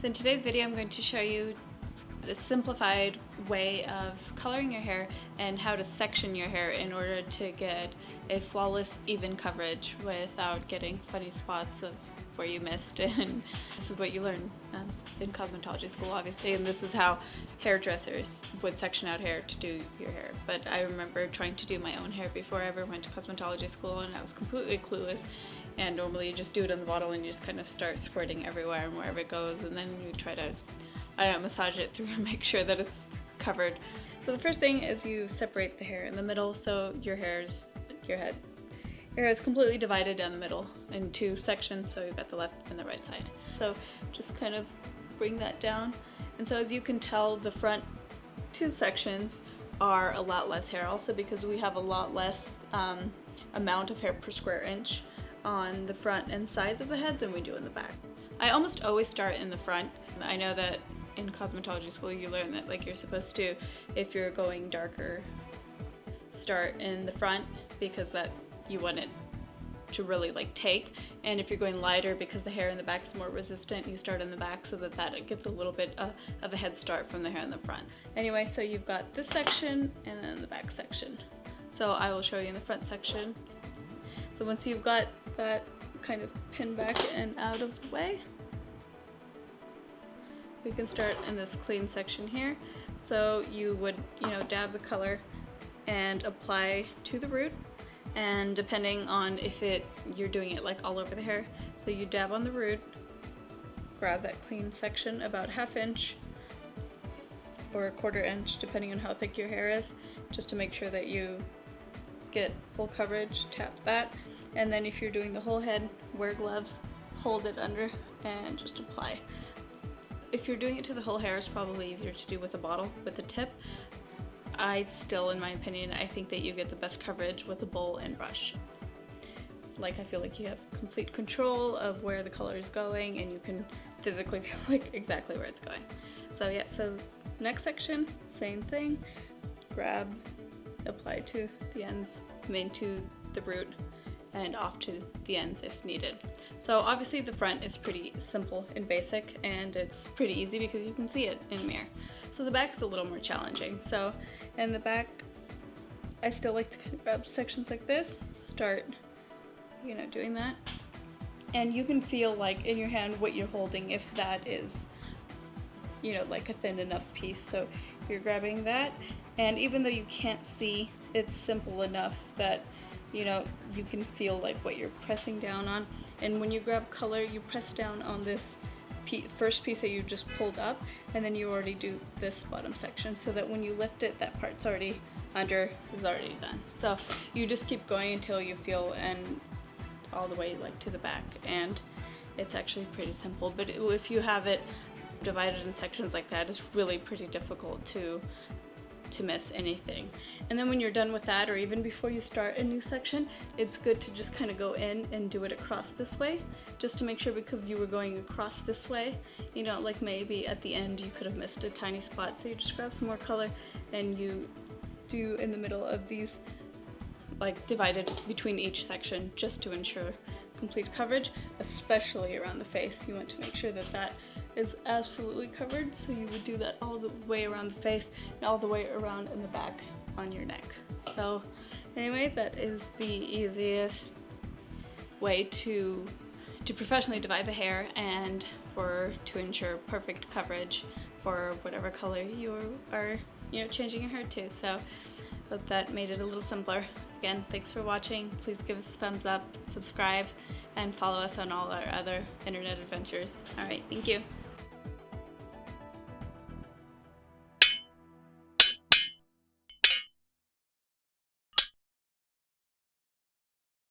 So in today's video I'm going to show you the simplified way of coloring your hair and how to section your hair in order to get a flawless even coverage without getting funny spots of where you missed. And this is what you learn in cosmetology school, obviously, and this is how hairdressers would section out hair to do your hair. But I remember trying to do my own hair before I ever went to cosmetology school, and I was completely clueless. And normally you just do it in the bottle and you just kind of start squirting everywhere and wherever it goes, and then you try to massage it through and make sure that it's covered. So the first thing is you separate the hair in the middle, so your hair is completely divided down the middle in two sections, so you've got the left and the right side. So just kind of bring that down, and so as you can tell, the front two sections are a lot less hair, also because we have a lot less amount of hair per square inch on the front and sides of the head than we do in the back. I almost always start in the front. I know that in cosmetology school you learn that like you're supposed to, if you're going darker, start in the front because that you want it to really like take, and if you're going lighter because the hair in the back is more resistant, you start in the back so that it gets a little bit of a head start from the hair in the front. Anyway, so you've got this section and then the back section. So I will show you in the front section. So once you've got that kind of pinned back and out of the way, we can start in this clean section here. So you would, dab the color and apply to the root, and depending on if you're doing it like all over the hair, so you dab on the root, grab that clean section about 1/2 inch or 1/4 inch depending on how thick your hair is, just to make sure that you get full coverage. Tap that, and then if you're doing the whole head, wear gloves, hold it under and just apply. If you're doing it to the whole hair, it's probably easier to do with a bottle with a tip. I still, in my opinion, I think that you get the best coverage with a bowl and brush. Like, I feel like you have complete control of where the color is going, and you can physically feel like exactly where it's going. So yeah, so next section, same thing. Grab, apply to the ends, to the root, and off to the ends if needed. So obviously the front is pretty simple and basic, and it's pretty easy because you can see it in the mirror. So the back is a little more challenging. So in the back, I still like to kind of grab sections like this, start, doing that. And you can feel like in your hand what you're holding, if that is, like a thin enough piece. So you're grabbing that, and even though you can't see, it's simple enough that you can feel like what you're pressing down on. And when you grab color, you press down on this first piece that you just pulled up, and then you already do this bottom section, so that when you lift it, that part's already is already done. So you just keep going until you feel and all the way like to the back, and it's actually pretty simple. But if you have it divided in sections like that, it's really pretty difficult to miss anything. And then when you're done with that, or even before you start a new section, it's good to just kind of go in and do it across this way, just to make sure, because you were going across this way, like maybe at the end you could have missed a tiny spot. So you just grab some more color and you do in the middle of these, like divided between each section, just to ensure complete coverage, especially around the face. You want to make sure that that is absolutely covered, so you would do that all the way around the face and all the way around in the back on your neck. So anyway, that is the easiest way to professionally divide the hair and to ensure perfect coverage for whatever color you are changing your hair to. So hope that made it a little simpler. Again, thanks for watching. Please give us a thumbs up, subscribe, and follow us on all our other internet adventures. All right, thank you.